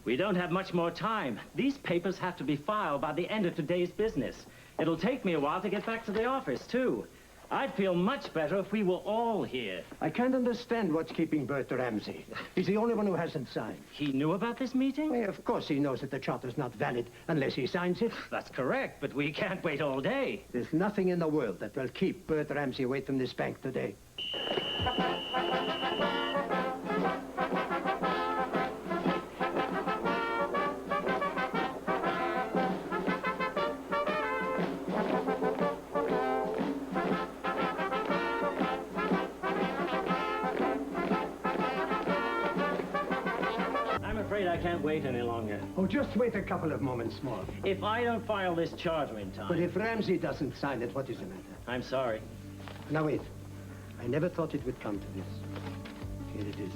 We don't have much more time. These papers have to be filed by the end of today's business. It'll take me a while to get back to the office, too. I'd feel much better if we were all here. I can't understand what's keeping Bert Ramsey. He's the only one who hasn't signed. He knew about this meeting? Well, of course he knows that the charter's not valid unless he signs it. That's correct, but we can't wait all day. There's nothing in the world that will keep Bert Ramsey away from this bank today. I can't wait any longer. Oh, just wait a couple of moments more. If I don't file this charter in time... But if Ramsey doesn't sign it, what is the matter? I'm sorry. Now, wait. I never thought it would come to this. Here it is.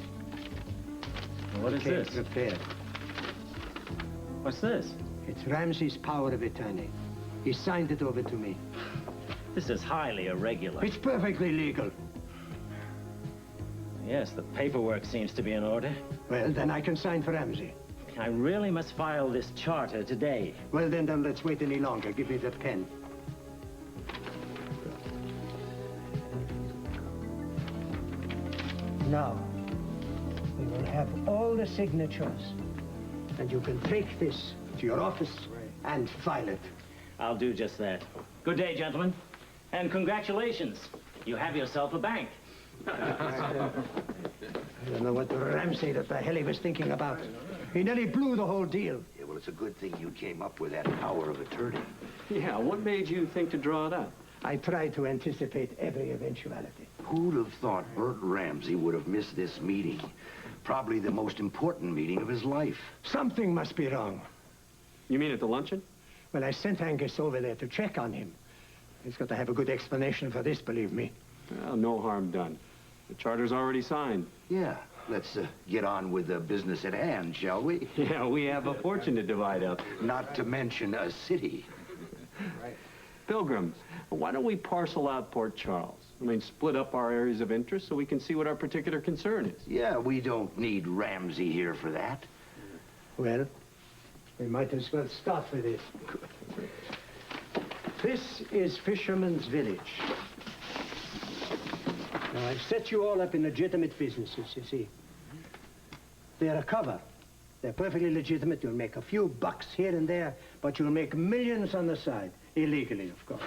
What is this? Prepared. What's this? It's Ramsey's power of attorney. He signed it over to me. This is highly irregular. It's perfectly legal. Yes, the paperwork seems to be in order. Well, then I can sign for Ramsey. I really must file this charter today. Well, then don't let's wait any longer. Give me the pen. Now, we will have all the signatures. And you can take this to your office and file it. I'll do just that. Good day, gentlemen. And congratulations. You have yourself a bank. I don't know what Ramsey, that the hell he was thinking about. He nearly blew the whole deal. Yeah, well, it's a good thing you came up with that power of attorney. Yeah, what made you think to draw it up? I tried to anticipate every eventuality. Who'd have thought Bert Ramsey would have missed this meeting? Probably the most important meeting of his life. Something must be wrong. You mean at the luncheon? Well, I sent Angus over there to check on him. He's got to have a good explanation for this, believe me. Well, no harm done. The charter's already signed. Yeah, let's get on with the business at hand, shall we? Yeah, we have a fortune to divide up. Not to mention a city. Right. Pilgrims, why don't we parcel out Port Charles? I mean, split up our areas of interest so we can see what our particular concern is. Yeah, we don't need Ramsey here for that. Well, we might as well start with this. This is Fisherman's Village. Now, I've set you all up in legitimate businesses, you see. They're a cover. They're perfectly legitimate. You'll make a few bucks here and there, but you'll make millions on the side. Illegally, of course.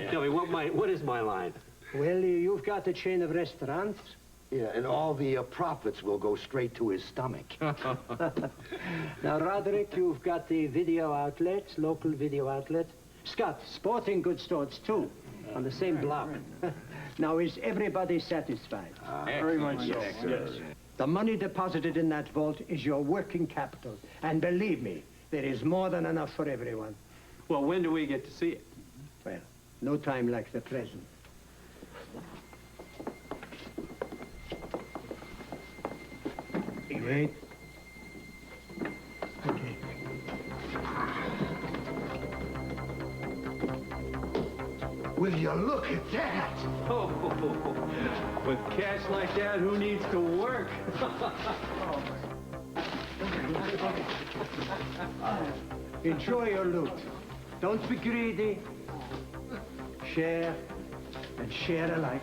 Tell me, what is my line? Well, you've got a chain of restaurants. Yeah, and all the profits will go straight to his stomach. Now, Roderick, you've got the video outlets, local video outlet. Scott, sporting goods stores, too, on the same block. Now, is everybody satisfied? Very much so. Yes. The money deposited in that vault is your working capital. And believe me, there is more than enough for everyone. Well, when do we get to see it? Well, no time like the present. Wait. Okay. Will you look at that? Oh, with cash like that, who needs to work? Enjoy your loot. Don't be greedy. Share and share alike.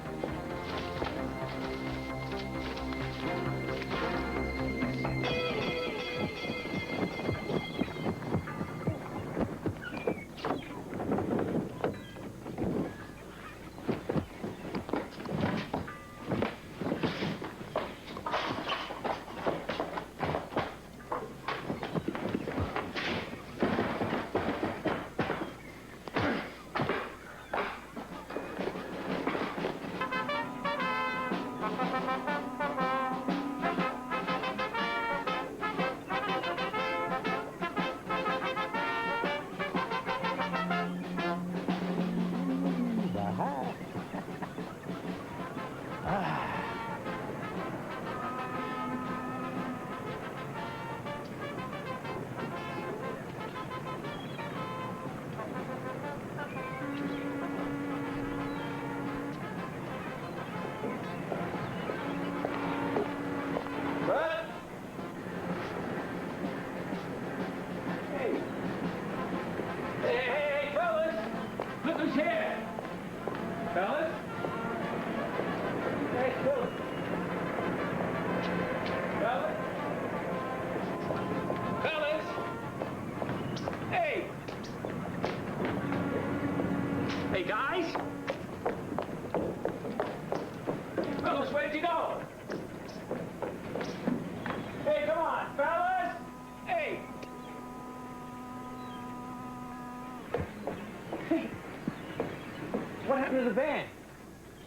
to the van.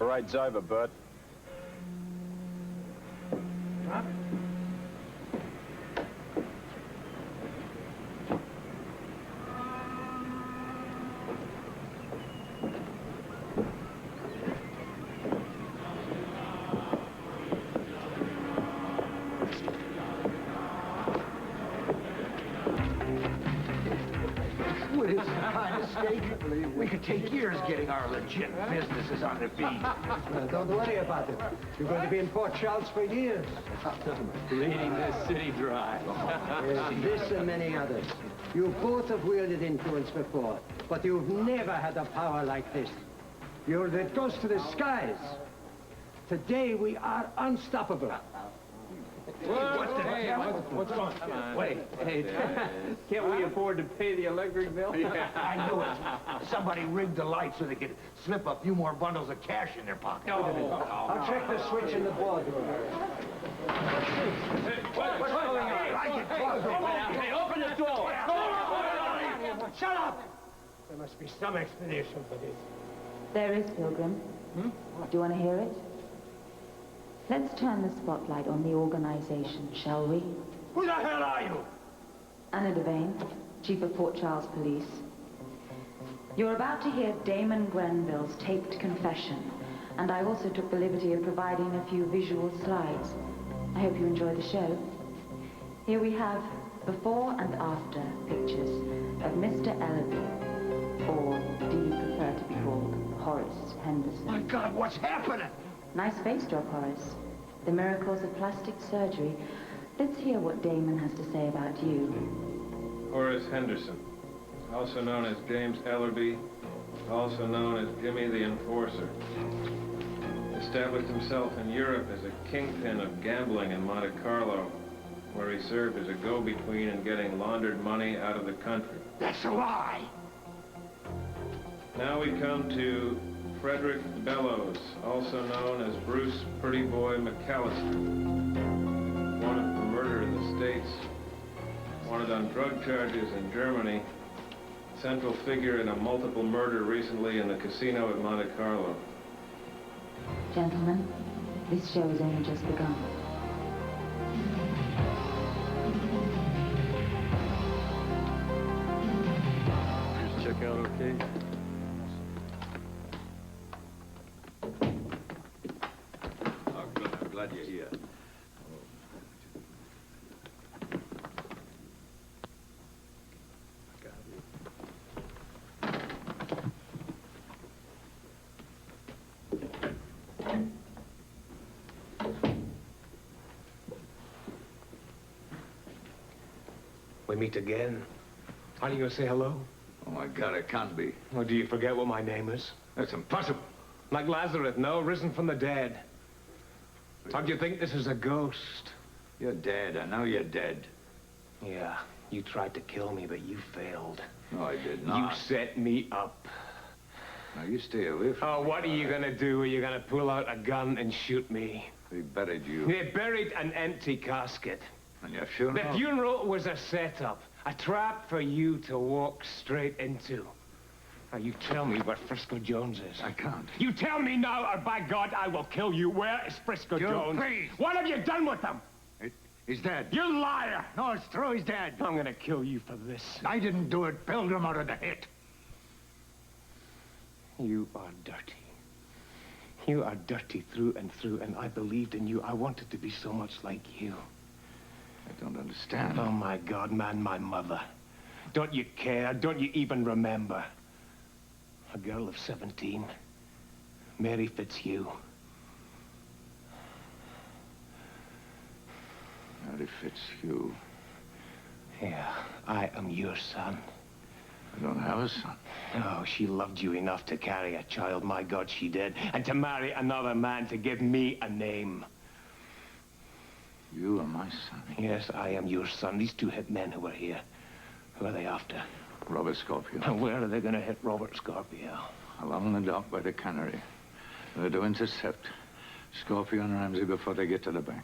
All right, Ziva, Bert. Huh? We could take years getting our legit businesses on their feet. Don't worry about it. You're going to be in Port Charles for years. Bleeding this city dry. This and many others. You both have wielded influence before, but you've never had a power like this. It goes to the skies. Today we are unstoppable. What the hell? What's wrong? Wait, hey, can't we afford to pay the electric bill? I knew it. Somebody rigged the lights so they could slip a few more bundles of cash in their pocket. I'll check the switch in the boardroom. What's going on? I get caught. Hey, open the door! Shut up! There must be some explanation for this. There is, Pilgrim. Do you want to hear it? Let's turn the spotlight on the organization, shall we? Who the hell are you? Anna Devane, Chief of Port Charles Police. You're about to hear Damon Grenville's taped confession, and I also took the liberty of providing a few visual slides. I hope you enjoy the show. Here we have before and after pictures of Mr. Ellaby, or do you prefer to be called Horace Henderson? My God, what's happening? Nice face job, Horace. The miracles of plastic surgery. Let's hear what Damon has to say about you. Horace Henderson, also known as James Ellerby, also known as Jimmy the Enforcer. Established himself in Europe as a kingpin of gambling in Monte Carlo, where he served as a go-between in getting laundered money out of the country. That's a lie. Now we come to Frederick Bellows, also known as Bruce Pretty Boy McAllister. Wanted for murder in the States, wanted on drug charges in Germany, central figure in a multiple murder recently in the casino at Monte Carlo. Gentlemen, this show has only just begun. Check out okay? Oh, good. I'm glad you're here. We meet again. Aren't you gonna say hello? Oh, my God, it can't be. Or do you forget what my name is? That's impossible. Like Lazarus, no? Risen from the dead. Or do you think this is a ghost? You're dead. I know you're dead. Yeah, you tried to kill me, but you failed. No, I did not. You set me up. Now, you stay away from Oh, me. what are you gonna do? Are you gonna pull out a gun and shoot me? We buried you. They buried an empty casket. And your funeral? The funeral was a setup. A trap for you to walk straight into. Now, you tell me where Frisco Jones is. I can't. You tell me now, or by God, I will kill you. Where is Frisco Jones? Please. What have you done with him? He's dead. You liar! No, it's true. He's dead. I'm gonna kill you for this. I didn't do it. Pilgrim out of the hit. You are dirty. You are dirty through and through, and I believed in you. I wanted to be so much like you. I don't understand. Oh, my God, man, my mother. Don't you care? Don't you even remember? A girl of 17. Mary Fitzhugh. Mary Fitzhugh. Yeah, I am your son. I don't have a son. Oh, she loved you enough to carry a child. My God, she did. And to marry another man to give me a name. You are my son. Yes, I am your son. These two hit men who were here. Who are they after? Robert Scorpio. And where are they going to hit Robert Scorpio? Along the dock by the cannery. They're to intercept Scorpio and Ramsey before they get to the bank.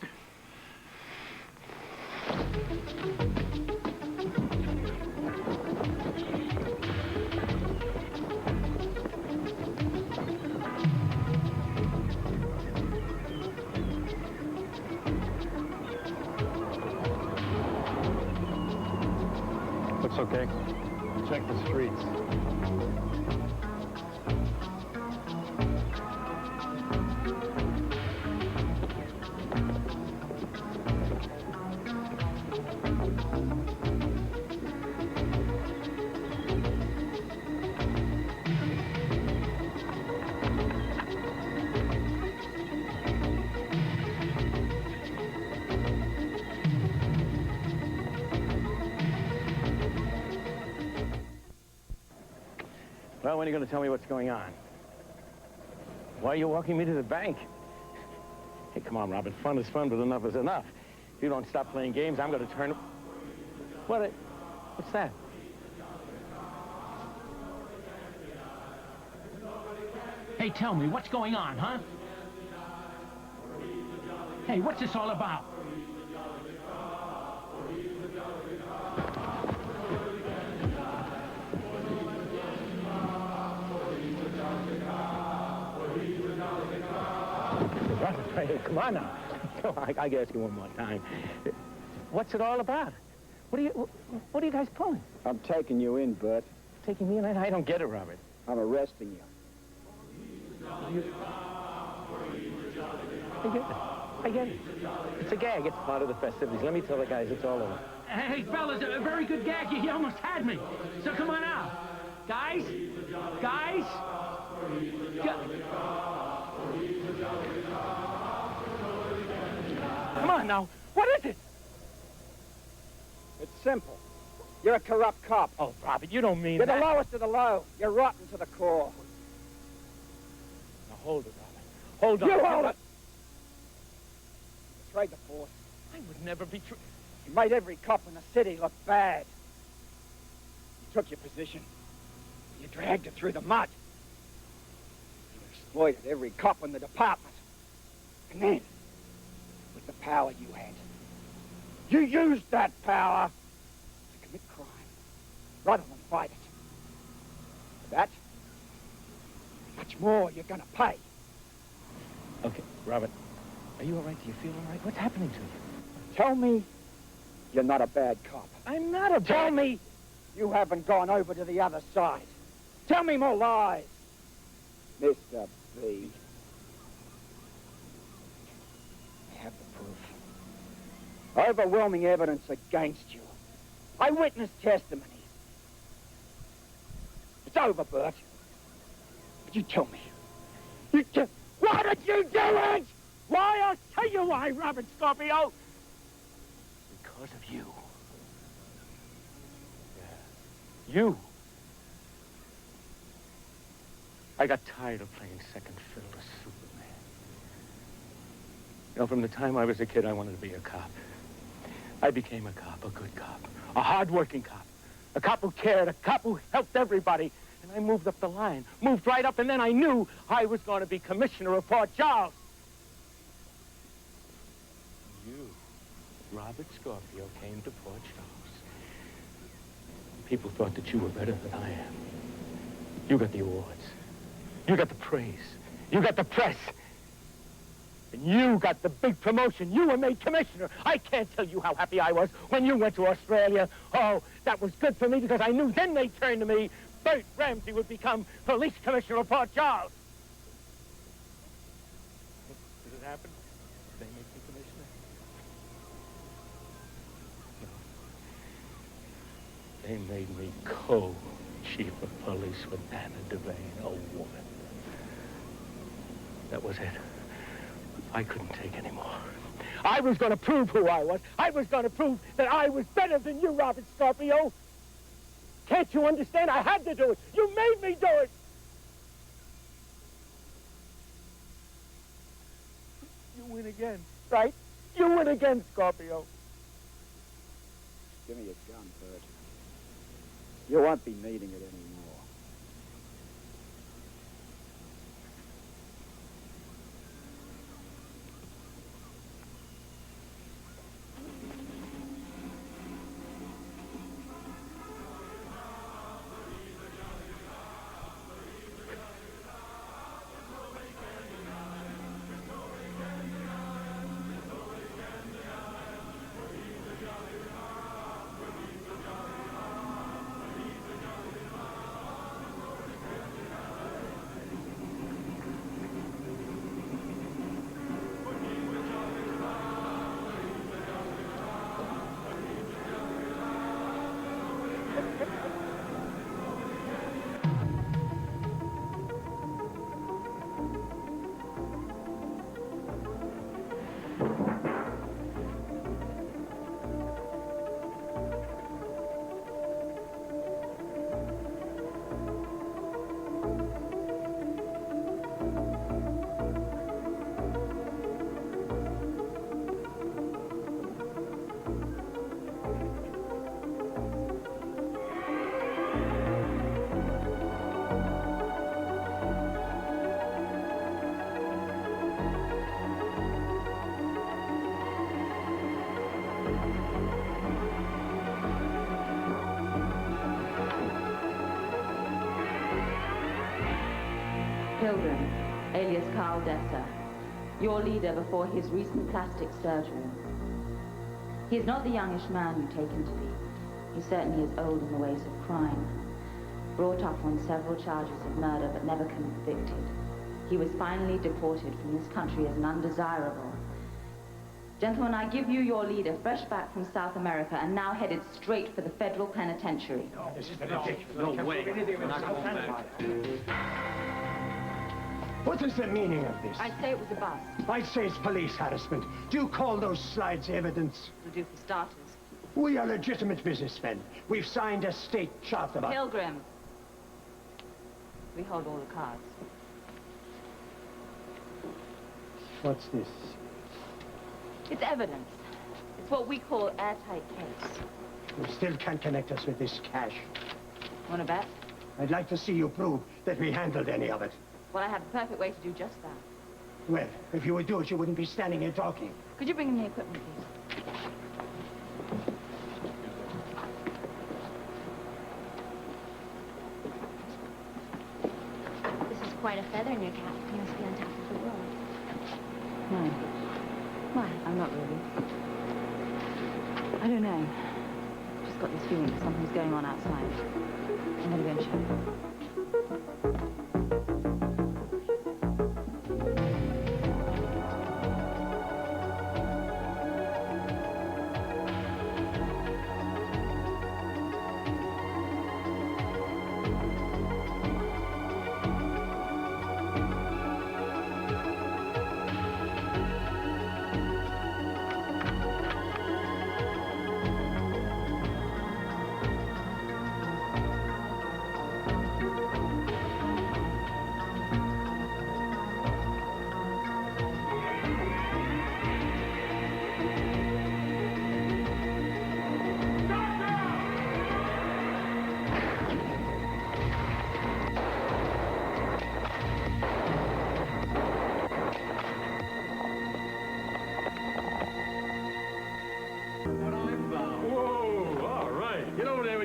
Looks okay. Check the streets. Well, when are you going to tell me what's going on? Why are you walking me to the bank? Hey, come on, Robert. Fun is fun, but enough is enough. If you don't stop playing games, I'm going to turn... What's that? Hey, tell me, what's going on, huh? Hey, what's this all about? Hey, come on now. I gotta ask you one more time. What's it all about? What are you guys pulling? I'm taking you in, Bert. Taking me in? I don't get it, Robert. I'm arresting you. I get it. It's a gag. It's part of the festivities. Let me tell the guys it's all over. Hey, fellas, a very good gag. You almost had me. So come on out. Guys? Guys? Come on now. What is it? It's simple. You're a corrupt cop. Oh, Robert, you don't mean You're that. the lowest of the low. You're rotten to the core. Now, hold it, Robert. Hold on. You hold it. You betrayed the force. I would never be true. You made every cop in the city look bad. You took your position. You dragged it through the mud. You exploited every cop in the department. And then, with the power you had, you used that power to commit crime rather than fight it. For that, much more you're gonna pay. Okay, Robert, are you all right? Do you feel all right? What's happening to you? Tell me you're not a bad cop. I'm not a bad... Tell me you haven't gone over to the other side. Tell me more lies, Mr. B. I have the proof. Overwhelming evidence against you. Eyewitness testimony. It's over, Bert. But you tell me. Why did you do it? Why? I'll tell you why, Robert Scorpio. Because of you. Yeah. You. I got tired of playing second fiddle to Superman. You know, from the time I was a kid, I wanted to be a cop. I became a cop, a good cop, a hard-working cop, a cop who cared, a cop who helped everybody. And I moved up the line, moved right up, and then I knew I was going to be commissioner of Port Charles. You, Robert Scorpio, came to Port Charles. People thought that you were better than I am. You got the awards. You got the praise. You got the press. And you got the big promotion. You were made commissioner. I can't tell you how happy I was when you went to Australia. Oh, that was good for me because I knew then they'd turn to me. Bert Ramsey would become police commissioner of Port Charles. Did it happen? Did they make me commissioner? No. They made me co-chief of police with Anna Devane, a woman. That was it. I couldn't take any more. I was going to prove who I was. I was going to prove that I was better than you, Robert Scorpio. Can't you understand? I had to do it. You made me do it. You win again, right? You win again, Scorpio. Give me your gun, Bert. You won't be needing it anymore. Pilgrim, alias Carl Desser, your leader before his recent plastic surgery. He is not the youngish man you take him to be. He certainly is old in the ways of crime. Brought up on several charges of murder but never convicted. He was finally deported from this country as an undesirable. Gentlemen, I give you your leader, fresh back from South America and now headed straight for the federal penitentiary. This is ridiculous. No way. We're not going back. What is the meaning of this? I'd say it was a bust. I'd say it's police harassment. Do you call those slides evidence? Will do for starters. We are legitimate businessmen. We've signed a state charter. Pilgrim. We hold all the cards. What's this? It's evidence. It's what we call airtight case. You still can't connect us with this cash. Want to bet? I'd like to see you prove that we handled any of it. Well, I have the perfect way to do just that. Well, if you would do it, you wouldn't be standing here talking. Could you bring in the equipment, please? This is quite a feather in your cap. You must be on top of the world. No. Why? I'm not really. I don't know. Just got this feeling that something's going on outside. I'm gonna go and check.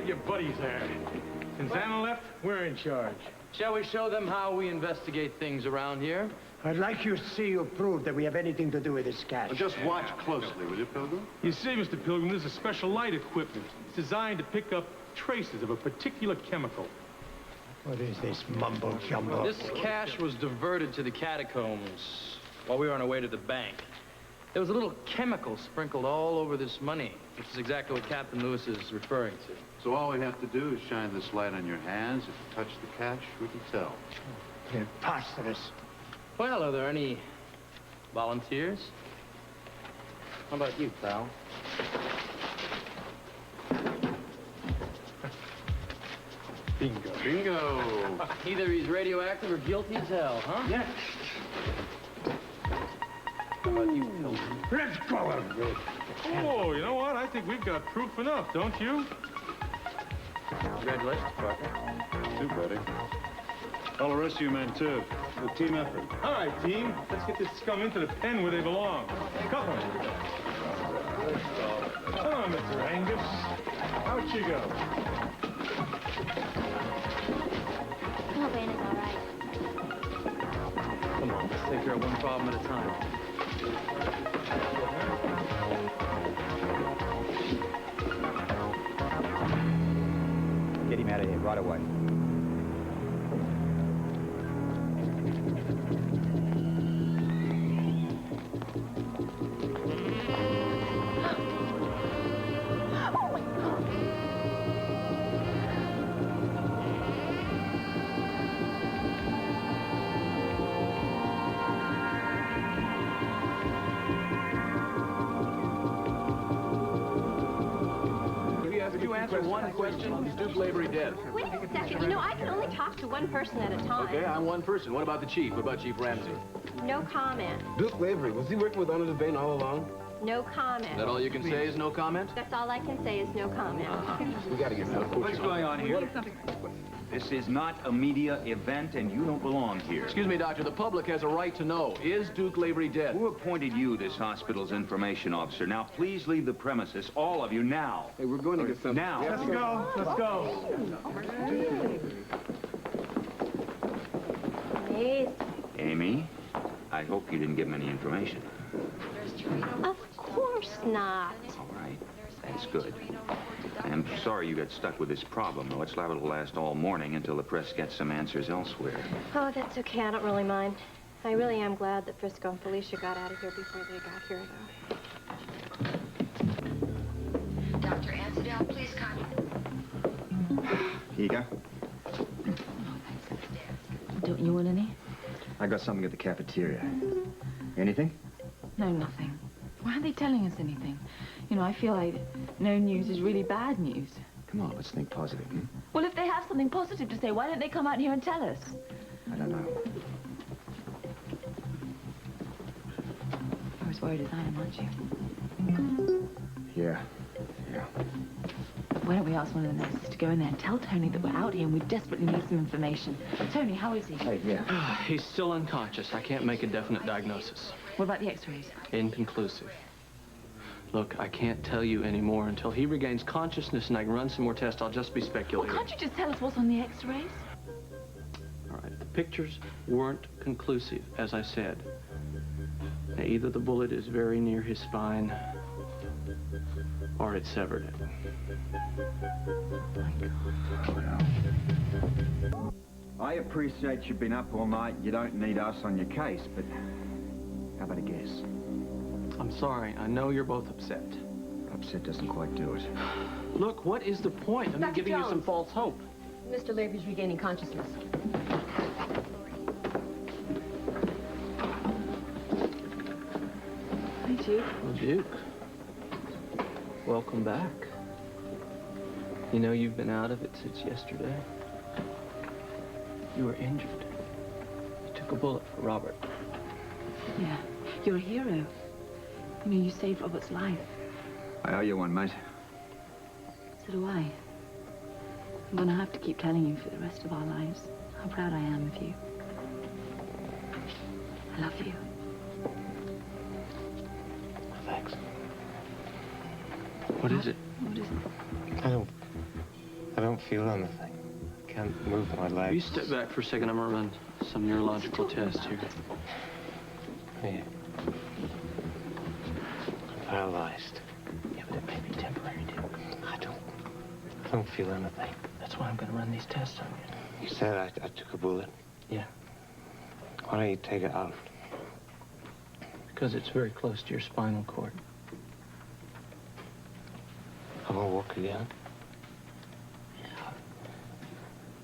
Your buddies there. Since Anna left, we're in charge. Shall we show them how we investigate things around here? I'd like you to see you prove that we have anything to do with this cash. Well, just watch closely, will you, Pilgrim? You see, Mr. Pilgrim, this is special light equipment. It's designed to pick up traces of a particular chemical. What is this mumbo-jumbo? This cash was diverted to the catacombs while we were on our way to the bank. There was a little chemical sprinkled all over this money, which is exactly what Captain Lewis is referring to. So all we have to do is shine this light on your hands. If you touch the cash, we can tell. Preposterous. Well, are there any volunteers? How about you, pal? Bingo. Bingo. Either he's radioactive or guilty as hell, huh? Yeah. How about you, Pilgrim? Let's go of it. Oh, you know what? I think we've got proof enough, don't you? Congratulations, partner. You too, buddy. All the rest of you men, too. It's a team effort. All right, team. Let's get this scum into the pen where they belong. Couple. Come on, Mr. Angus. Out you go. Oh, Ben is all right. Come on, let's take care of one problem at a time. Get him out of here right away. answer one question. Is Duke Lavery dead? Wait a second. You know, I can only talk to one person at a time. Okay, I'm one person. What about the chief? What about Chief Ramsey? No comment. Duke Lavery, was he working with Honor Devane all along? No comment. Is that all you can say is no comment? That's all I can say is no comment. We gotta get some. What's going on here? This is not a media event, and you don't belong here. Excuse me, Doctor. The public has a right to know. Is Duke Lavery dead? Who appointed you this hospital's information officer? Now, please leave the premises, all of you, now. Hey, we're going to get some. Now. Let's go. Let's go. Please. Amy, I hope you didn't give him any information. Of course not. All right. That's good. I'm sorry you got stuck with this problem, though. It's liable to last all morning until the press gets some answers elsewhere. Oh, that's okay. I don't really mind. I really am glad that Frisco and Felicia got out of here before they got here, though. Dr. Ansdale, please come. Here you go. Don't you want any? I got something at the cafeteria. Anything? No, nothing. Why aren't they telling us anything? You know, I feel like no news is really bad news. Come on, let's think positive, hmm? Well, if they have something positive to say, why don't they come out here and tell us? I don't know. You're as worried as I am, aren't you? Yeah. Why don't we ask one of the nurses to go in there and tell Tony that we're out here and we desperately need some information. Tony, how is he? Hey, yeah. He's still unconscious. I can't make a definite diagnosis. What about the x-rays? Inconclusive. Look, I can't tell you anymore. Until he regains consciousness and I can run some more tests, I'll just be speculating. Well, can't you just tell us what's on the x-rays? All right, the pictures weren't conclusive, as I said. Now, either the bullet is very near his spine, or it severed it. I appreciate you've been up all night. You don't need us on your case, but how about a guess? I'm sorry. I know you're both upset. Upset doesn't quite do it. Look, what is the point of me giving you some false hope? Mr. Lavery's regaining consciousness. Hi, Duke. Well, Duke, welcome back. You know you've been out of it since yesterday. You were injured. You took a bullet for Robert. Yeah, you're a hero. You know, you saved Robert's life. I owe you one, mate. So do I. I'm gonna have to keep telling you for the rest of our lives how proud I am of you. I love you. Thanks. What is it? What is it? I don't feel anything. I can't move my legs. You step back for a second. I'm gonna run some neurological tests here. Yeah. I'm paralyzed. Yeah, but it may be temporary, Duke. I don't feel anything. That's why I'm gonna run these tests on you. You said I took a bullet. Yeah. Why don't you take it out? Because it's very close to your spinal cord. I won't walk again.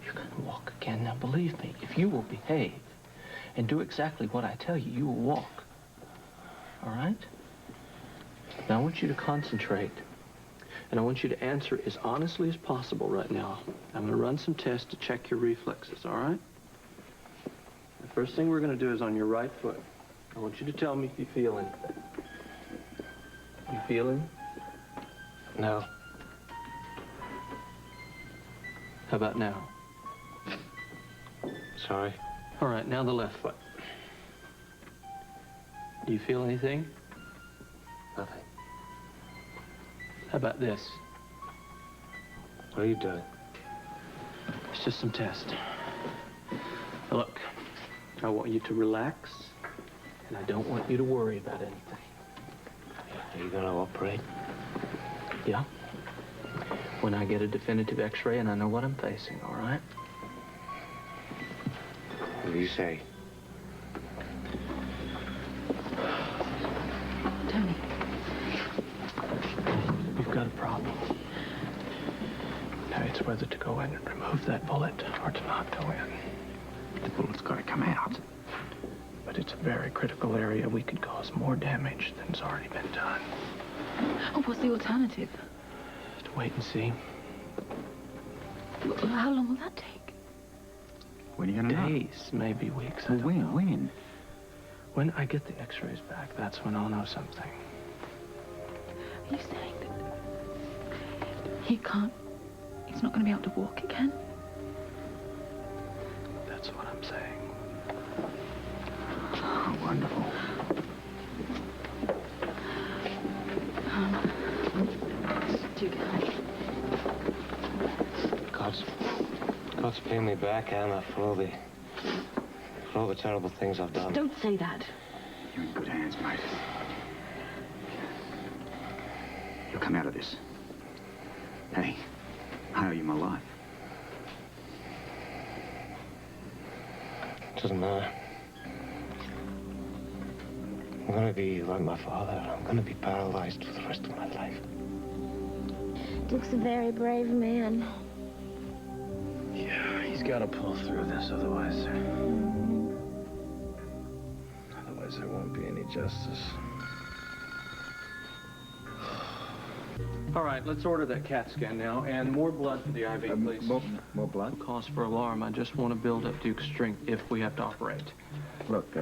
You're gonna walk again. Now, believe me, if you will behave and do exactly what I tell you, you will walk. All right? Now, I want you to concentrate. And I want you to answer as honestly as possible right now. I'm going to run some tests to check your reflexes, all right? The first thing we're going to do is on your right foot. I want you to tell me if you feel anything. You feeling? No. How about now? Sorry. All right, now the left foot. Do you feel anything? Nothing. How about this? What are you doing? It's just some tests. Now look, I want you to relax, and I don't want you to worry about anything. Are you gonna operate? Yeah. When I get a definitive x-ray and I know what I'm facing, all right? What do you say? Tony. You've got a problem. Now it's whether to go in and remove that bullet or to not go in. The bullet's got to come out. But it's a very critical area. We could cause more damage than's already been done. Oh, what's the alternative? To wait and see. How long will that take? When are you gonna know? Days, maybe weeks. Well, when? When I get the x-rays back, that's when I'll know something. Are you saying that he's not going to be able to walk again? That's what I'm saying. Oh, wonderful. Duke, God's paying me back, Anna, for all the terrible things I've done. Don't say that. You're in good hands, mate. You'll come out of this. Hey, I owe you my life. Doesn't matter. I'm gonna be like my father. I'm gonna be paralyzed for the rest of my life. Duke's a very brave man. Yeah, he's got to pull through this, otherwise there won't be any justice. All right, let's order that CAT scan now, and more blood for the IV, please. More blood? Cause for alarm. I just want to build up Duke's strength if we have to operate. Look,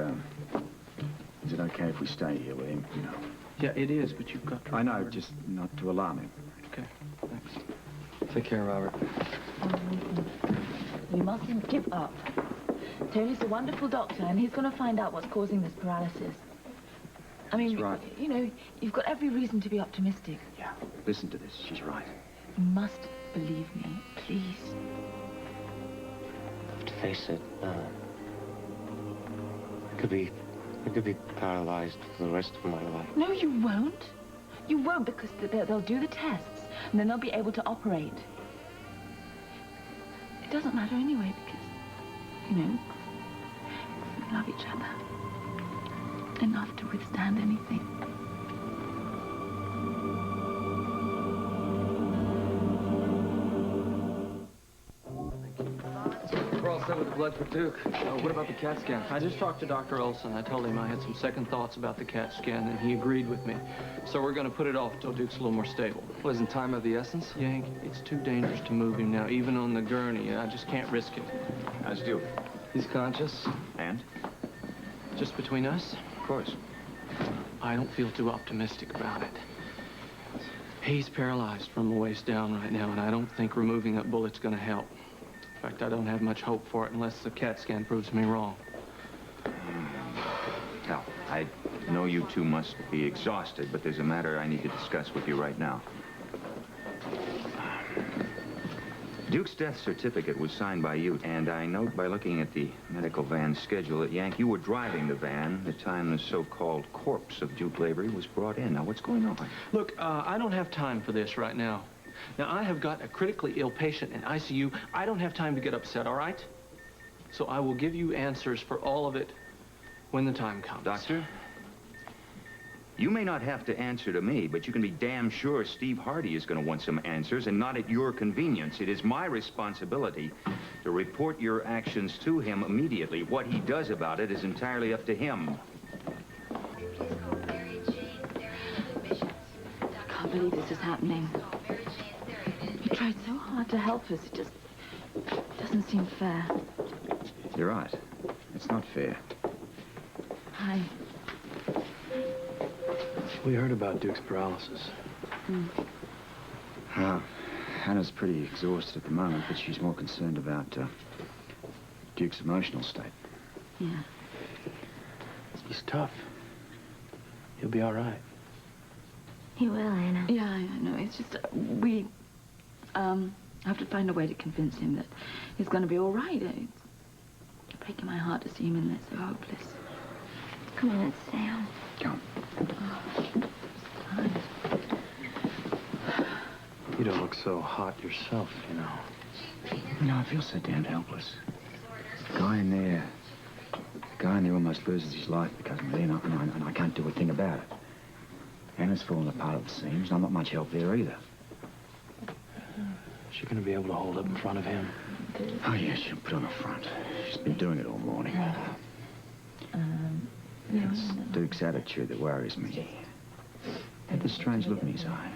is it okay if we stay here with him, you know? Yeah, it is, but you've got to... I know, just not to alarm him. Okay, thanks. Take care, Robert. You mustn't give up. Tony's a wonderful doctor, and he's going to find out what's causing this paralysis. I mean, That's right. You know, you've got every reason to be optimistic. Yeah, listen to this. She's right. You must believe me, please. To face it, I could be paralyzed for the rest of my life. No, you won't. You won't, because they'll do the tests, and then they'll be able to operate. It doesn't matter anyway, because, you know, we love each other enough to withstand anything. We're all set with the blood for Duke. What about the CAT scan? I just talked to Dr. Olson. I told him I had some second thoughts about the CAT scan, and he agreed with me. So we're going to put it off till Duke's a little more stable. Well, isn't time of the essence? Yank, it's too dangerous to move him now, even on the gurney. I just can't risk it. How's Duke? He's conscious. And? Just between us? Of course. I don't feel too optimistic about it. He's paralyzed from the waist down right now, and I don't think removing that bullet's going to help. In fact, I don't have much hope for it unless the CAT scan proves me wrong. Now, I know you two must be exhausted, but there's a matter I need to discuss with you right now. Duke's death certificate was signed by you, and I note by looking at the medical van schedule that, Yank, you were driving the van the time the so-called corpse of Duke Lavery was brought in. Now, what's going on? Look, I don't have time for this right now. Now, I have got a critically ill patient in ICU. I don't have time to get upset, all right? So I will give you answers for all of it when the time comes. Doctor? You may not have to answer to me, but you can be damn sure Steve Hardy is going to want some answers, and not at your convenience. It is my responsibility to report your actions to him immediately. What he does about it is entirely up to him. I can't believe this is happening. You tried so hard to help us. It just doesn't seem fair. You're right. It's not fair. Hi. We heard about Duke's paralysis. Hannah's pretty exhausted at the moment, but she's more concerned about Duke's emotional state. Yeah. He's tough. He'll be all right. He will, Anna. Yeah, I know. It's just, we have to find a way to convince him that he's going to be all right. It's breaking my heart to see him in there so hopeless. Come on, let's stay home. Come. You don't look so hot yourself, you know. You know, I feel so damned helpless. The guy in there almost loses his life because of me, and I can't do a thing about it. Anna's falling apart at the seams, and I'm not much help there either. Is she going to be able to hold up in front of him? Oh, yeah, she'll put on a front. She's been doing it all morning. It's Duke's attitude that worries me. Had the strange look in his eye.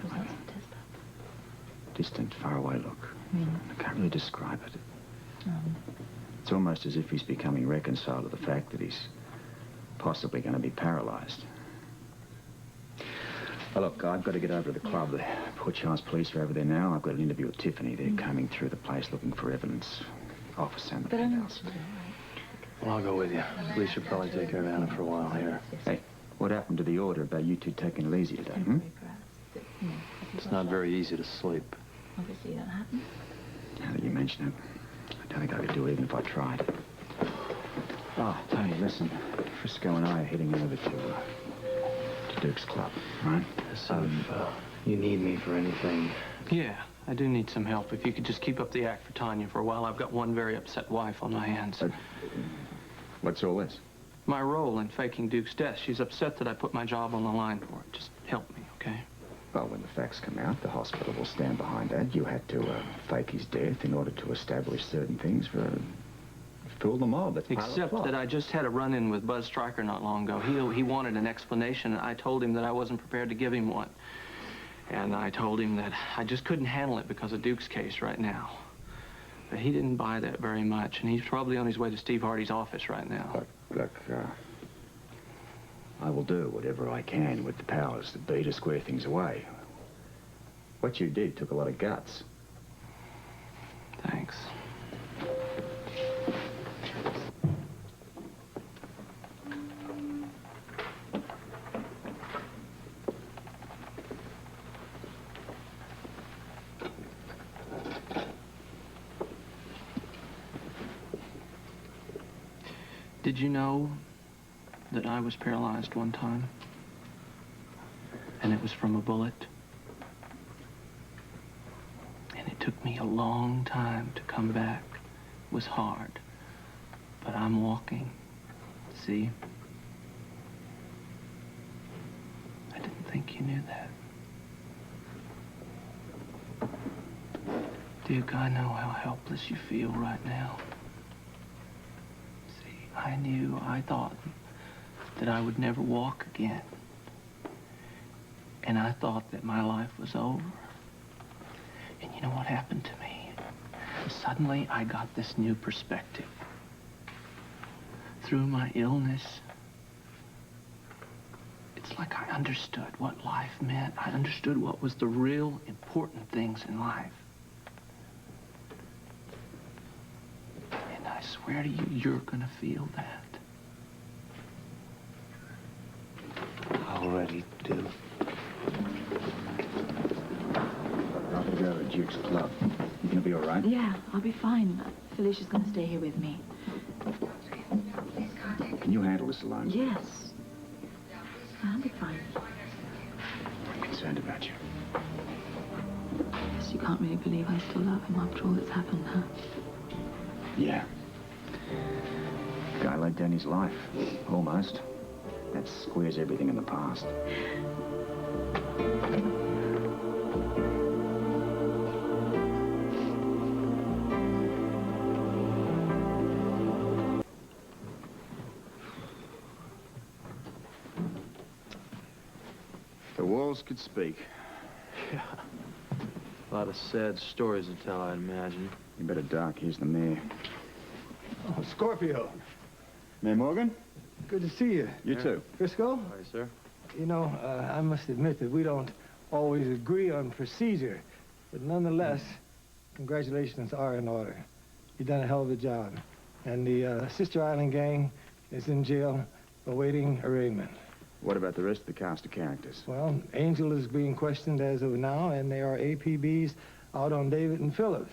distant, faraway look. I can't really describe it. It's almost as if he's becoming reconciled to the fact that he's possibly going to be paralyzed. Oh, look, I've got to get over to the club. The Port Charles police are over there now. I've got an interview with Tiffany. They're combing through the place looking for evidence. Officer and everything else. Well, I'll go with you. Police should probably take care of Anna for a while here. Hey, what happened to the order about you two taking it easy today, hmm? It's not very easy to sleep. Obviously that happened. Now that you mention it, I don't think I could do it even if I tried. Oh, Tony, listen. Frisco and I are heading over to Duke's club, right? So if you need me for anything... Yeah, I do need some help. If you could just keep up the act for Tanya for a while. I've got one very upset wife on my hands. What's all this? My role in faking Duke's death. She's upset that I put my job on the line for her. Just help me, okay? Well, when the facts come out, the hospital will stand behind that. You had to fake his death in order to establish certain things for... fool the mob. That's part of the Except plot. that I just had a run-in with Buzz Stryker not long ago. He wanted an explanation, and I told him that I wasn't prepared to give him one. And I told him that I just couldn't handle it because of Duke's case right now. But he didn't buy that very much, and he's probably on his way to Steve Hardy's office right now. Look, I will do whatever I can with the powers that be to square things away. What you did took a lot of guts. Thanks. Did you know that I was paralyzed one time? And it was from a bullet? And it took me a long time to come back. It was hard. But I'm walking. See? I didn't think you knew that. Duke, I know how helpless you feel right now. I thought that I would never walk again. And I thought that my life was over. And you know what happened to me? Suddenly, I got this new perspective. Through my illness, it's like I understood what life meant. I understood what was the real important things in life. I swear to you, you're gonna feel that. I already do. I'll go to Duke's club. You gonna be all right? Yeah, I'll be fine. Felicia's gonna stay here with me. Can you handle this alone? Yes. I'll be fine. I'm concerned about you. Guess you can't really believe I still love him after all that's happened, huh? Yeah. Guy laid down his life. Almost. That squares everything in the past. The walls could speak. Yeah. A lot of sad stories to tell, I'd imagine. You better duck. Here's the mayor. Oh, Scorpio. Mayor Morgan? Good to see you. You too. Frisco? Hi, sir. You know, I must admit that we don't always agree on procedure, but nonetheless, congratulations are in order. You've done a hell of a job. And the Sister Island gang is in jail awaiting arraignment. What about the rest of the cast of characters? Well, Angel is being questioned as of now, and there are APBs out on David and Phillips.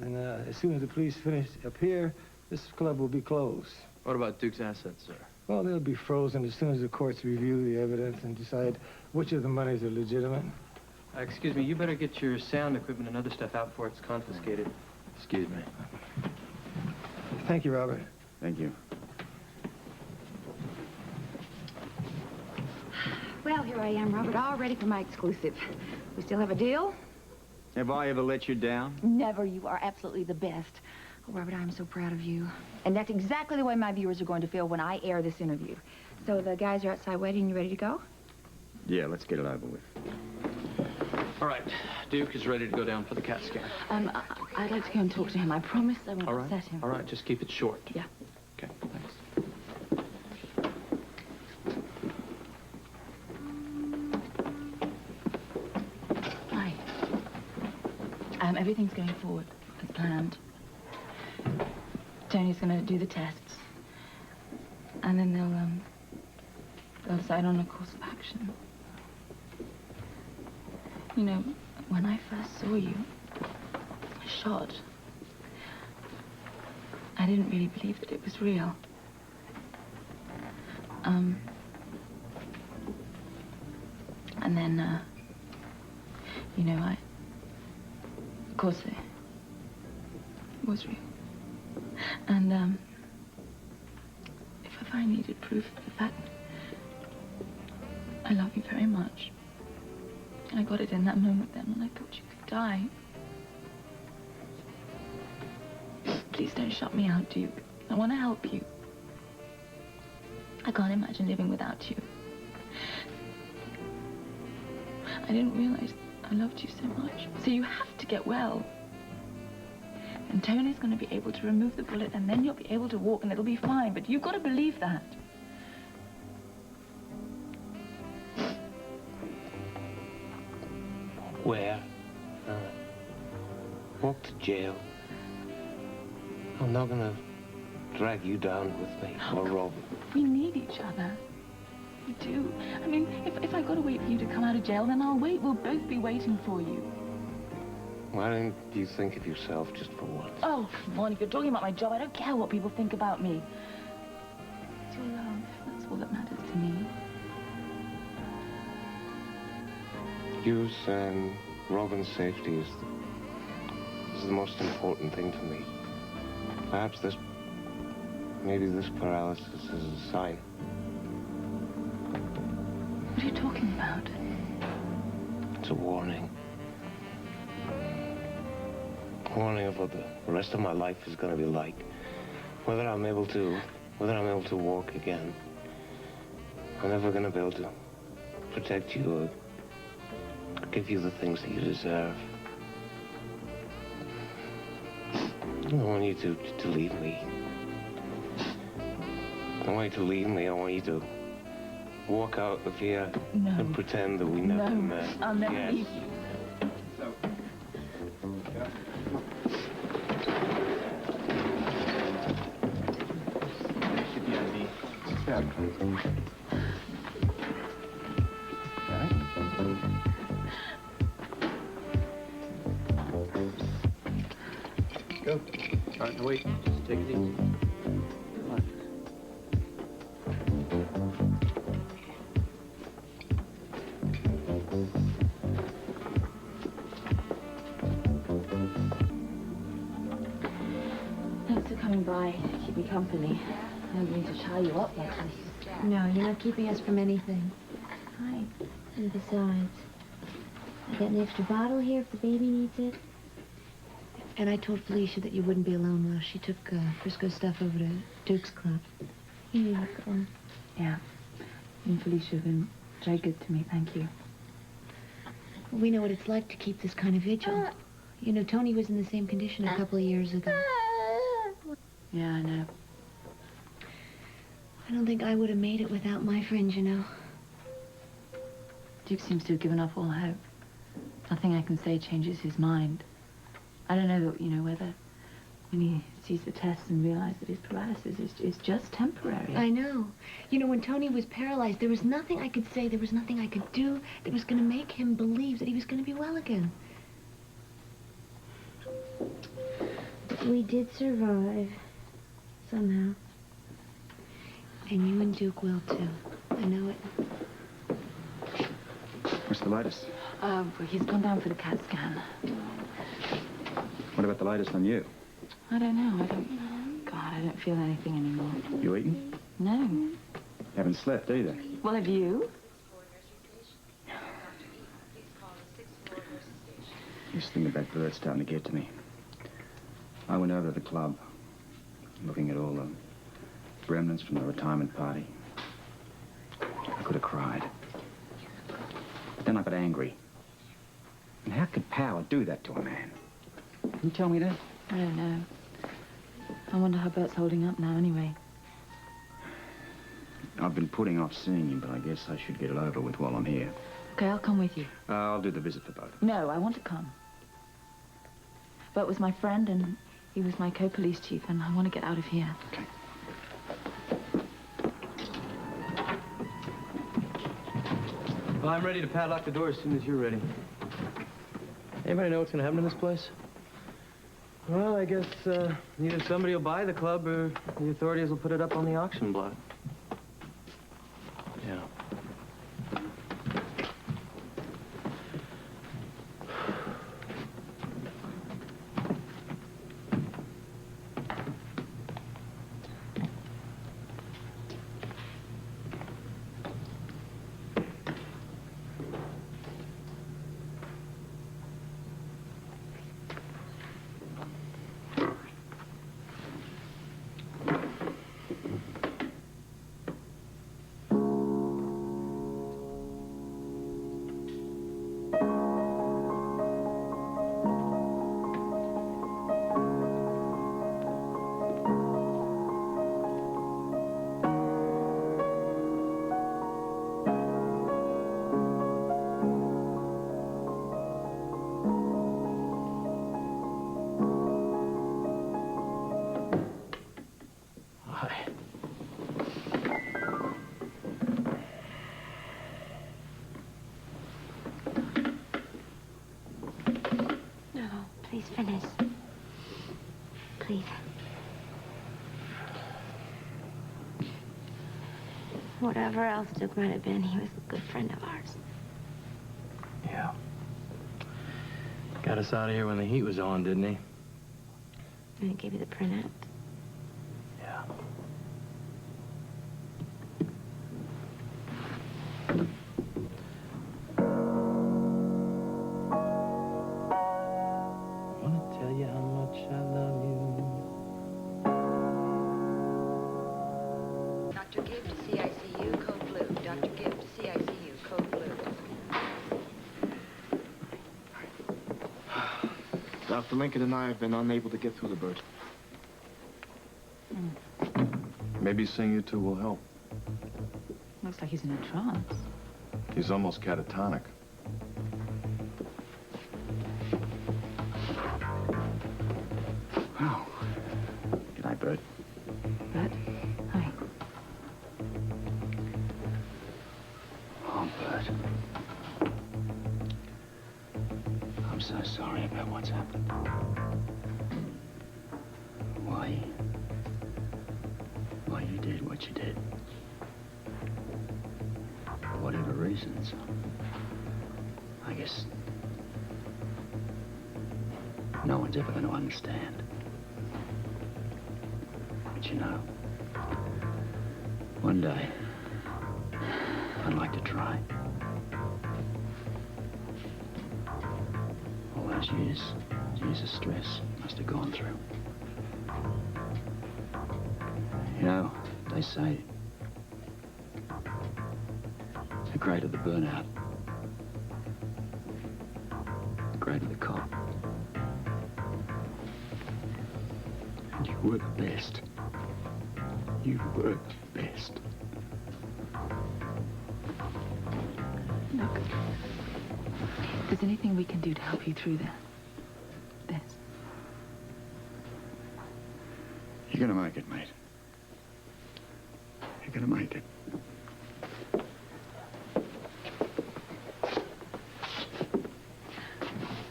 And as soon as the police finish up here, this club will be closed. What about Duke's assets, sir? Well, they'll be frozen as soon as the courts review the evidence and decide which of the monies are legitimate. Excuse me, you better get your sound equipment and other stuff out before it's confiscated. Excuse me. Thank you, Robert. Thank you. Well, here I am, Robert, all ready for my exclusive. We still have a deal? Have I ever let you down? Never. You are absolutely the best. Oh, Robert, I'm so proud of you. And that's exactly the way my viewers are going to feel when I air this interview. So the guys are outside waiting. You ready to go? Yeah, let's get it over with. All right, Duke is ready to go down for the CAT scan. I'd like to go and talk to him. I promise I won't All right. upset him. All right, just keep it short. Yeah. Okay, thanks. Hi. Everything's going forward as planned. Tony's going to do the tests. And then they'll decide on a course of action. You know, when I first saw you shot, I didn't really believe that it was real. And then, you know, of course, it was real. And, if I needed proof of that, I love you very much. I got it in that moment then when I thought you could die. Please don't shut me out, Duke. I want to help you. I can't imagine living without you. I didn't realize I loved you so much. So you have to get well. And Tony's going to be able to remove the bullet, and then you'll be able to walk, and it'll be fine. But you've got to believe that. Where? Walk to jail. I'm not gonna drag you down with me, or Rob. We need each other. We do. I mean, if I gotta wait for you to come out of jail, then I'll wait. We'll both be waiting for you. Why don't you think of yourself just for once? Oh, come on. If you're talking about my job, I don't care what people think about me. It's your love. That's all that matters to me. Yours and Robin's safety is the most important thing to me. Perhaps maybe this paralysis is a sign. What are you talking about? It's a warning. A warning of what the rest of my life is going to be like. Whether I'm able to walk again. I'm never going to be able to protect you or give you the things that you deserve. I don't want you to leave me. I don't want you to leave me. I want you to walk out of here and pretend that we never met. I'll never Yes. leave you. Go. All right, now wait. Just take it easy. Come on. Thanks for coming by to keep me company. I don't mean to tie you up like this. No, you're not keeping us from anything. Hi. And besides, I got an extra bottle here if the baby needs it. And I told Felicia that you wouldn't be alone while she took Frisco's stuff over to Duke's club. Here you go. Yeah. You and Felicia have been very good to me. Thank you. We know what it's like to keep this kind of vigil. You know, Tony was in the same condition a couple of years ago. Yeah, I know. I don't think I would have made it without my friends, you know. Duke seems to have given up all hope. Nothing I can say changes his mind. I don't know, you know, whether when he sees the tests and realizes that his paralysis is just temporary. I know. You know, when Tony was paralyzed, there was nothing I could say, there was nothing I could do that was going to make him believe that he was going to be well again. But we did survive. Somehow. And you and Duke will, too. I know it. What's the latest? He's gone down for the CAT scan. What about the latest on you? I don't know. I don't feel anything anymore. You eaten? No. Haven't slept either. Well, have you? This thing about birds starting to get to me. I went over to the club, looking at all the remnants from the retirement party. I could have cried. But then I got angry. And how could power do that to a man? Can you tell me that? I don't know. I wonder how Bert's holding up now, anyway. I've been putting off seeing him, but I guess I should get it over with while I'm here. Okay, I'll come with you. I'll do the visit for both. No, I want to come. Bert was my friend, and he was my co-police chief, and I want to get out of here. Okay. Well, I'm ready to padlock the door as soon as you're ready. Anybody know what's going to happen in this place? Well, I guess either somebody will buy the club or the authorities will put it up on the auction block. Yeah. Please finish. Please. Whatever else Duke might have been, he was a good friend of ours. Yeah. Got us out of here when the heat was on, didn't he? And he gave you the printout. Yeah. Dr. Gibb to CICU, code blue. Dr. Gibb to CICU, code blue. Dr. Lincoln and I have been unable to get through the bird. Maybe seeing you two will help. Looks like he's in a trance. He's almost catatonic. Wow. Good night, Bert. Bert? Hi. Oh, Bert. I'm so sorry about what's happened. Why you did what you did. For whatever reasons. I guess no one's ever going to understand. But you know, one day, I'd like to try. All those years of stress you must have gone through. You know, they say the greater the burnout, the greater the cop. And you were the best. You were the best. Look, if there's anything we can do to help you through that, this. You're gonna make it, mate. You're gonna make it.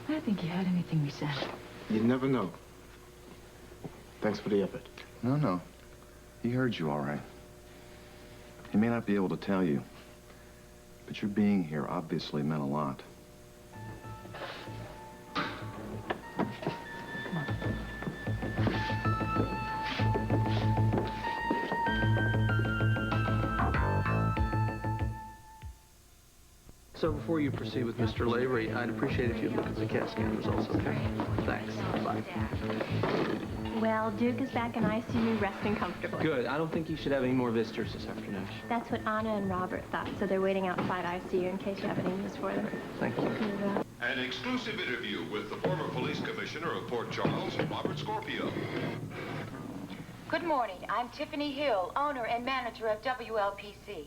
I don't think he heard anything we said. You never know. Thanks for the effort. No. He heard you all right. He may not be able to tell you, but your being here obviously meant a lot. So before you proceed with Mr. Lavery, I'd appreciate if you'd look at the CAT scan results, okay? Thanks. Bye. Well, Duke is back in ICU, resting comfortably. Good. I don't think you should have any more visitors this afternoon. That's what Anna and Robert thought, so they're waiting outside ICU in case you have any news for them. Thank you. An exclusive interview with the former police commissioner of Port Charles, Robert Scorpio. Good morning. I'm Tiffany Hill, owner and manager of WLPC.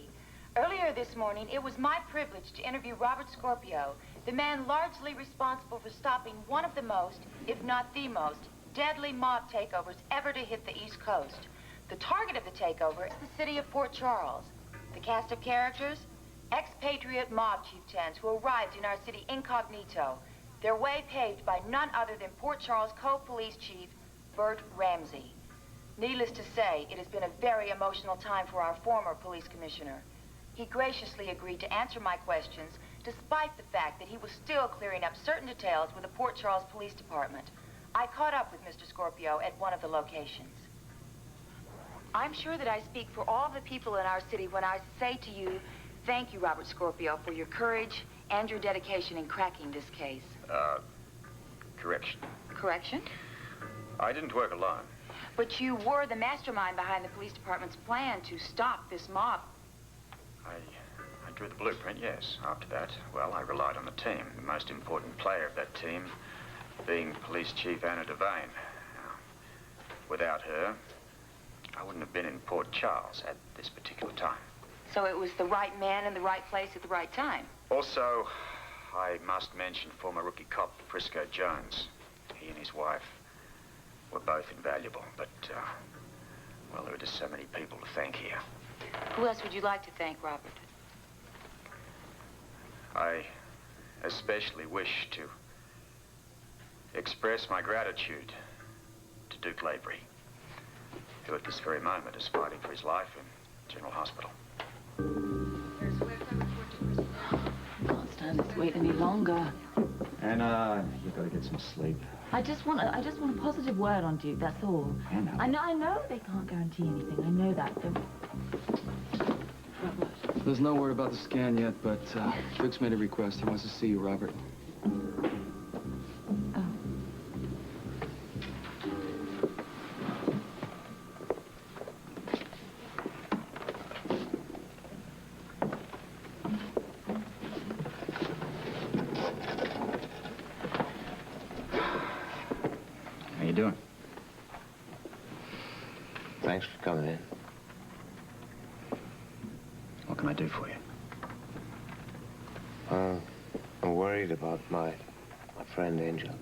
Earlier this morning, it was my privilege to interview Robert Scorpio, the man largely responsible for stopping one of the most, if not the most, deadly mob takeovers ever to hit the East Coast. The target of the takeover is the city of Port Charles. The cast of characters? Expatriate mob chieftains who arrived in our city incognito, their way paved by none other than Port Charles co-police chief Bert Ramsey. Needless to say, it has been a very emotional time for our former police commissioner. He graciously agreed to answer my questions, despite the fact that he was still clearing up certain details with the Port Charles Police Department. I caught up with Mr. Scorpio at one of the locations. I'm sure that I speak for all the people in our city when I say to you, thank you, Robert Scorpio, for your courage and your dedication in cracking this case. Correction. Correction? I didn't work alone. But you were the mastermind behind the police department's plan to stop this mob. I drew the blueprint, yes. After that, well, I relied on the team. The most important player of that team being Police Chief Anna Devane. Now, without her, I wouldn't have been in Port Charles at this particular time. So it was the right man in the right place at the right time. Also, I must mention former rookie cop Frisco Jones. He and his wife were both invaluable, but, well, there are just so many people to thank here. Who else would you like to thank, Robert? I especially wish to express my gratitude to Duke Lavery, who at this very moment is fighting for his life in General Hospital. I can't stand this wait any longer. Anna, you've got to get some sleep. I just want a positive word on Duke, that's all. Anna. I know they can't guarantee anything. I know that. There's no word about the scan yet, but Duke's made a request. He wants to see you, Robert. How you doing? Thanks for coming in. What can I do for you? I'm worried about my friend Angel.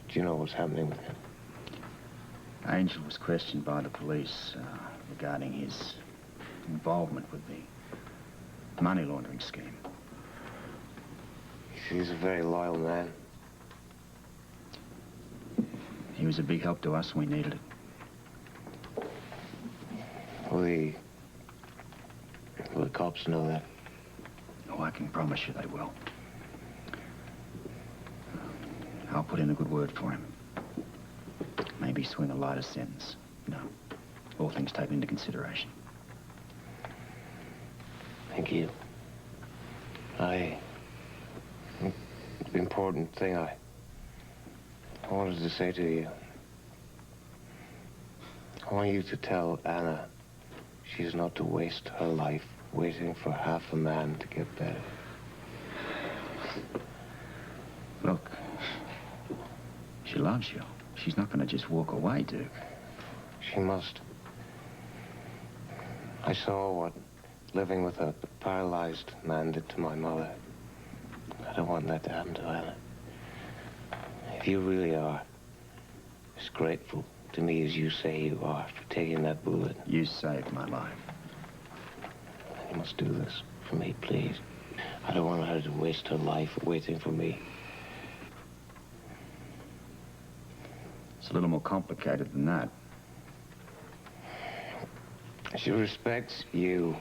Do you know what's happening with him? Angel was questioned by the police regarding his involvement with the money laundering scheme. He's a very loyal man. He was a big help to us when we needed it. Will the cops know that? Oh, I can promise you they will. I'll put in a good word for him. Maybe swing a lighter sentence. No, all things taken into consideration. Thank you. The important thing I wanted to say to you. I want you to tell Anna she's not to waste her life waiting for half a man to get better. Look, she loves you. She's not going to just walk away, Duke. She must. I saw what living with a paralyzed man did to my mother. I don't want that to happen to Anna. If you really are as grateful to me as you say you are for taking that bullet. You saved my life. Then you must do this for me, please. I don't want her to waste her life waiting for me. It's a little more complicated than that. She respects you.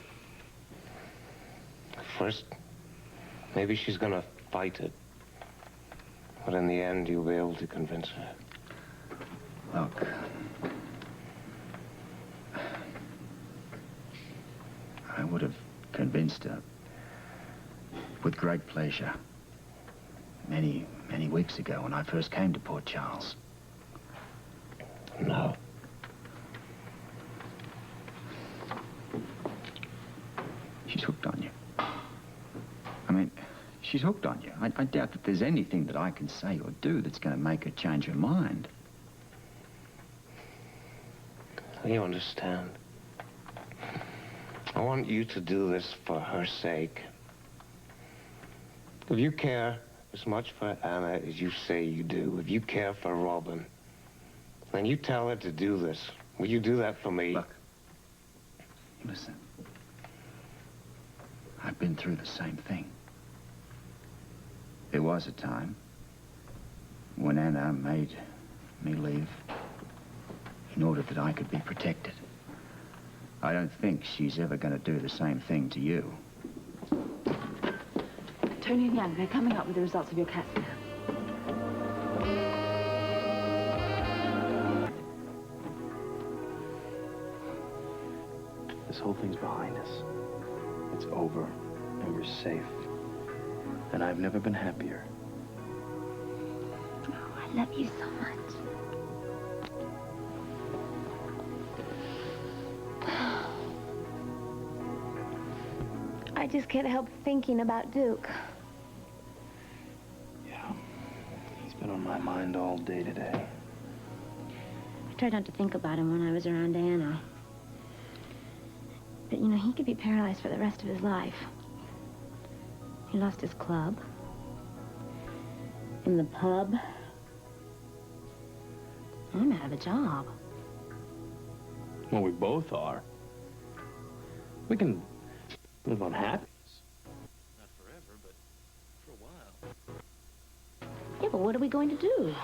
First, maybe she's gonna fight it. But in the end, you'll be able to convince her. Look. I would have convinced her with great pleasure many, many weeks ago when I first came to Port Charles. No. She's hooked on you. I mean, She's hooked on you. I doubt that there's anything that I can say or do that's going to make her change her mind. You understand? I want you to do this for her sake. If you care as much for Anna as you say you do, if you care for Robin, then you tell her to do this. Will you do that for me? Look, listen. I've been through the same thing. There was a time when Anna made me leave in order that I could be protected. I don't think she's ever going to do the same thing to you. Tony and Young, they're coming up with the results of your CAT scan. This whole thing's behind us. It's over, and we're safe. And I've never been happier. Oh, I love you so much. I just can't help thinking about Duke. Yeah. He's been on my mind all day today. I tried not to think about him when I was around Anna. But, you know, he could be paralyzed for the rest of his life. He lost his club. In the pub. I'm out of a job. Well, we both are. We can live on happiness. Not forever, but for a while. Yeah, but what are we going to do?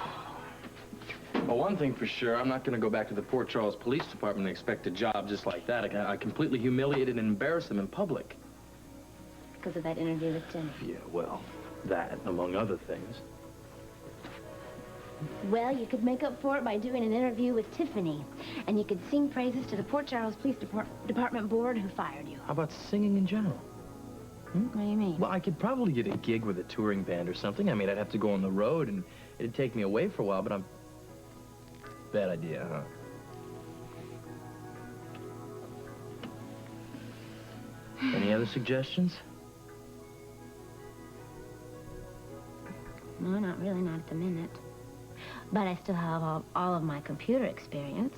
Well, one thing for sure, I'm not going to go back to the Port Charles Police Department and expect a job just like that. I completely humiliated and embarrassed them in public. Because of that interview with Jenny. Yeah, well, that, among other things. Well, you could make up for it by doing an interview with Tiffany. And you could sing praises to the Port Charles Police Department board who fired you. How about singing in general? What do you mean? Well, I could probably get a gig with a touring band or something. I mean, I'd have to go on the road, and it'd take me away for a while, but I'm... Bad idea, huh? Any other suggestions? No, not really, not at the minute. But I still have all of my computer experience.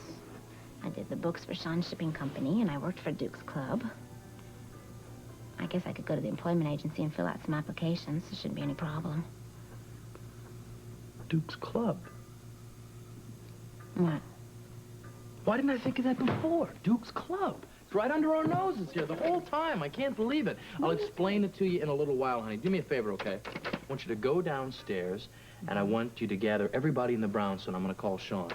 I did the books for Sean's Shipping Company, and I worked for Duke's Club. I guess I could go to the employment agency and fill out some applications. There shouldn't be any problem. Duke's Club? What? Why didn't I think of that before? Duke's Club. It's right under our noses here the whole time. I can't believe it. I'll explain it to you in a little while, honey. Do me a favor, okay? I want you to go downstairs, and I want you to gather everybody in the brownstone. I'm going to call Sean.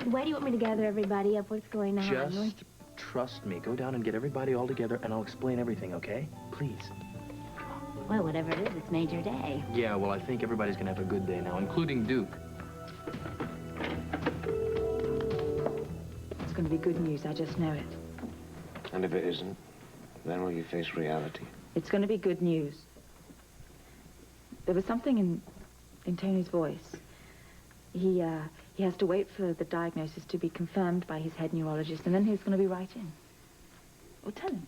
Why do you want me to gather everybody up? What's going on? Just trust me. Go down and get everybody all together, and I'll explain everything, okay? Please. Well, whatever it is, it's made your day. Yeah, well, I think everybody's going to have a good day now, including Duke. It's going to be good news, I just know it. And if it isn't, then will you face reality? It's going to be good news. There was something in Tony's voice. He has to wait for the diagnosis to be confirmed by his head neurologist, and then he's going to be right in. Well, tell him.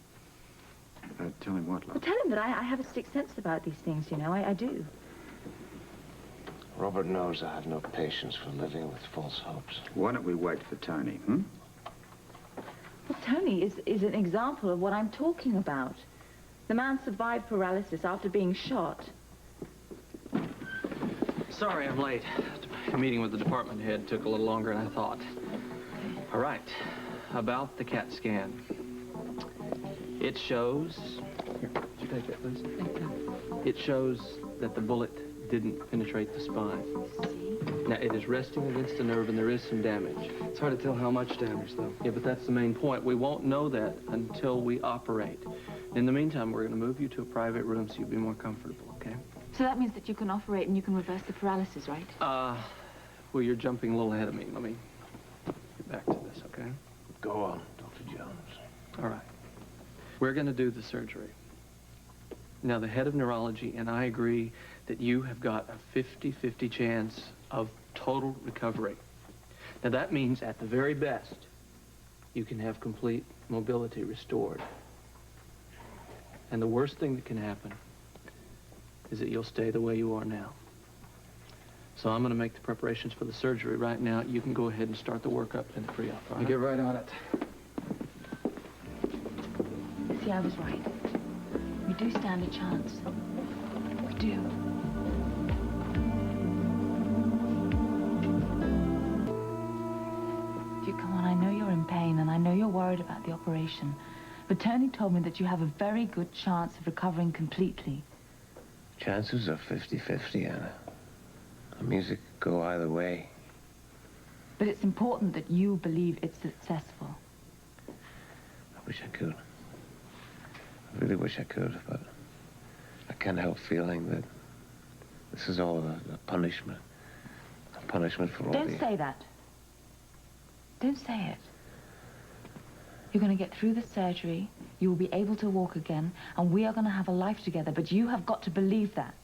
Tell him what, love? Well, tell him that I have a sixth sense about these things, you know. I do. Robert knows I have no patience for living with false hopes. Why don't we wait for Tony, hmm? Well, Tony is an example of what I'm talking about. The man survived paralysis after being shot. Sorry I'm late. The meeting with the department head took a little longer than I thought. All right, about the CAT scan. It shows... Here, could you take that, please? It shows that the bullet didn't penetrate the spine. Now, it is resting against the nerve, and there is some damage. It's hard to tell how much damage, though. Yeah, but that's the main point. We won't know that until we operate. In the meantime, we're going to move you to a private room so you'll be more comfortable, okay? So that means that you can operate and you can reverse the paralysis, right? Well, you're jumping a little ahead of me. Let me get back to this, okay? Go on, Dr. Jones. All right. We're going to do the surgery. Now, the head of neurology and I agree that you have got a 50-50 chance of total recovery. Now, that means, at the very best, you can have complete mobility restored. And the worst thing that can happen is that you'll stay the way you are now. So I'm going to make the preparations for the surgery right now. You can go ahead and start the workup and the pre-op, all right? Get right on it. See, I was right. We do stand a chance. We do. Duke, come on, I know you're in pain, and I know you're worried about the operation. But Tony told me that you have a very good chance of recovering completely. Chances are 50-50, Anna. The music could go either way. But it's important that you believe it's successful. I wish I could. I really wish I could, but I can't help feeling that this is all a punishment. A punishment for all the... Don't say that. Don't say it. You're going to get through the surgery, you will be able to walk again, and we are going to have a life together, but you have got to believe that.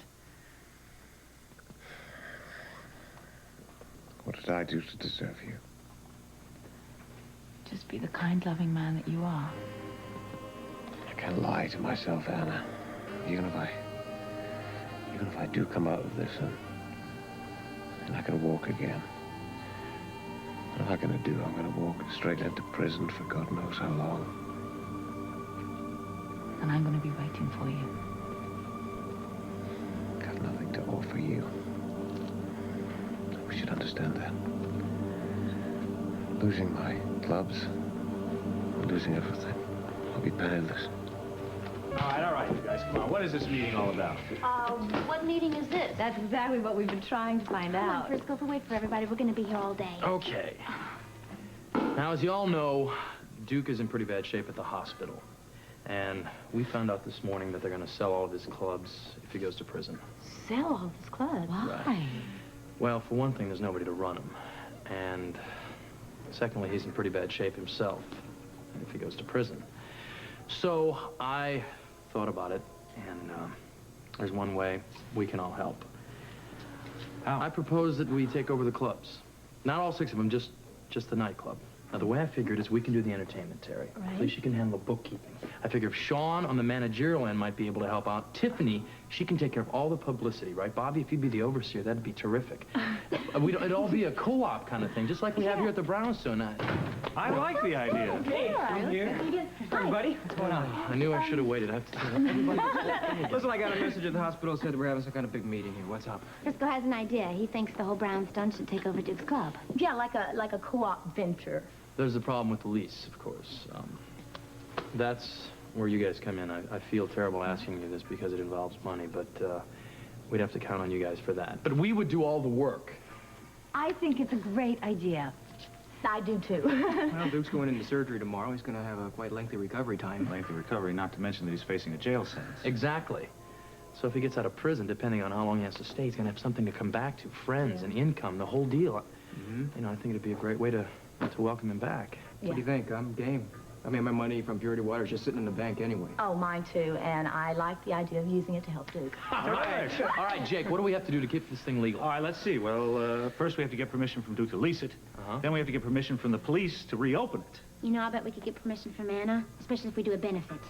What did I do to deserve you? Just be the kind, loving man that you are. I can't lie to myself, Anna. Even if I do come out of this and I can walk again. What am I going to do? I'm going to walk straight into prison for God knows how long. And I'm going to be waiting for you. Got nothing to offer you. We should understand that. Losing my clubs, losing everything. I'll be penniless. All right, you guys, come on. What is this meeting all about? What meeting is this? That's exactly what we've been trying to find Come out. on, Frisco, we'll wait for everybody. We're going to be here all day. Okay. Now, as you all know, Duke is in pretty bad shape at the hospital. And we found out this morning that they're going to sell all of his clubs if he goes to prison. Sell all his clubs? Why? Right. Well, for one thing, there's nobody to run him. And secondly, he's in pretty bad shape himself if he goes to prison. So I thought about it, and there's one way we can all help. How? I propose that we take over the clubs. Not all 6 of them, just the nightclub. Now, the way I figured is we can do the entertainment, Terry. Right. Alicia can handle bookkeeping. I figure if Sean on the managerial end might be able to help out, Tiffany, she can take care of all the publicity, right? Bobby, if you'd be the overseer, that'd be terrific. It'd all be a co-op kind of thing, just like we have here at the Brownstone. I like the idea. Hey, buddy. What's going on? I knew I should have waited. I have to tell everybody. Listen, I got a message at the hospital, said we're having some kind of big meeting here. What's up? Frisco has an idea. He thinks the whole Brownstone should take over Duke's club. Yeah, like a co-op venture. There's a problem with the lease, of course. That's where you guys come in. I feel terrible asking you this because it involves money, but we'd have to count on you guys for that. But we would do all the work. I think it's a great idea. I do, too. Well, Duke's going into surgery tomorrow. He's going to have a quite lengthy recovery time. Lengthy recovery, not to mention that he's facing a jail sentence. Exactly. So if he gets out of prison, depending on how long he has to stay, he's going to have something to come back to. Friends and income, the whole deal. You know, I think it'd be a great way to welcome him back. What do you think? I'm game. I mean, my money from Purity Water is just sitting in the bank anyway. Oh, mine too, and I like the idea of using it to help Duke. All right, Jake, what do we have to do to keep this thing legal? All right, let's see. Well, first we have to get permission from Duke to lease it. Then we have to get permission from the police to reopen it. You know, I bet we could get permission from Anna, especially if we do a benefit.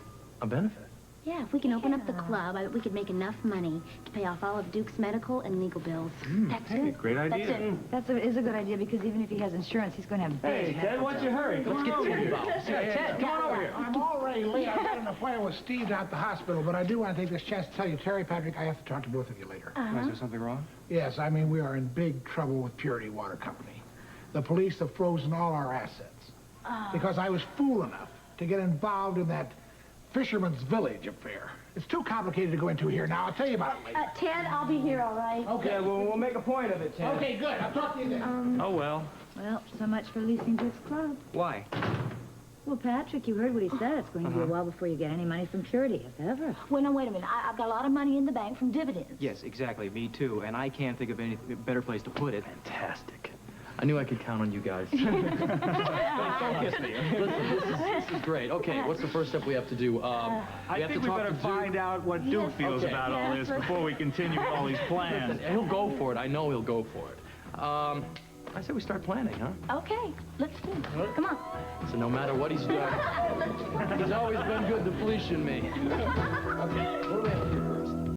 A benefit? Yeah, if we can open up the club, I bet we could make enough money to pay off all of Duke's medical and legal bills. That's Hey, it. great idea. That's it. That is a good idea because even if he has insurance, he's going to have big. Hey, Ted, what's your hurry? Let's get Ted involved. Ted, come on over here. I'm already late. I've got an appointment with Steve out at the hospital, but I do want to take this chance to tell you, Terry, Patrick, I have to talk to both of you later. Is there something wrong? Yes, I mean, we are in big trouble with Purity Water Company. The police have frozen all our assets because I was fool enough to get involved in that Fisherman's Village affair. It's too complicated to go into here now. I'll tell you about it later. Ted, I'll be here, all right? Okay. Yeah, well, we'll make a point of it, Ted. Okay, good. I'll talk to you then. Oh, well. Well, so much for leasing Duke's club. Why? Well, Patrick, you heard what he said. It's going to be a while before you get any money from Purity, if ever. Well, no, wait a minute. I've got a lot of money in the bank from dividends. Yes, exactly. Me too. And I can't think of any better place to put it. Fantastic. I knew I could count on you guys. Don't kiss me. Listen, this is great. Okay, what's the first step we have to do? I think we better find out what Duke feels about all this before we continue with all these plans. Listen, he'll go for it. I know he'll go for it. I say we start planning, huh? Okay, let's do it. Come on. So no matter what he's doing, he's always been good to Felicia and me. Okay, what do we have to do?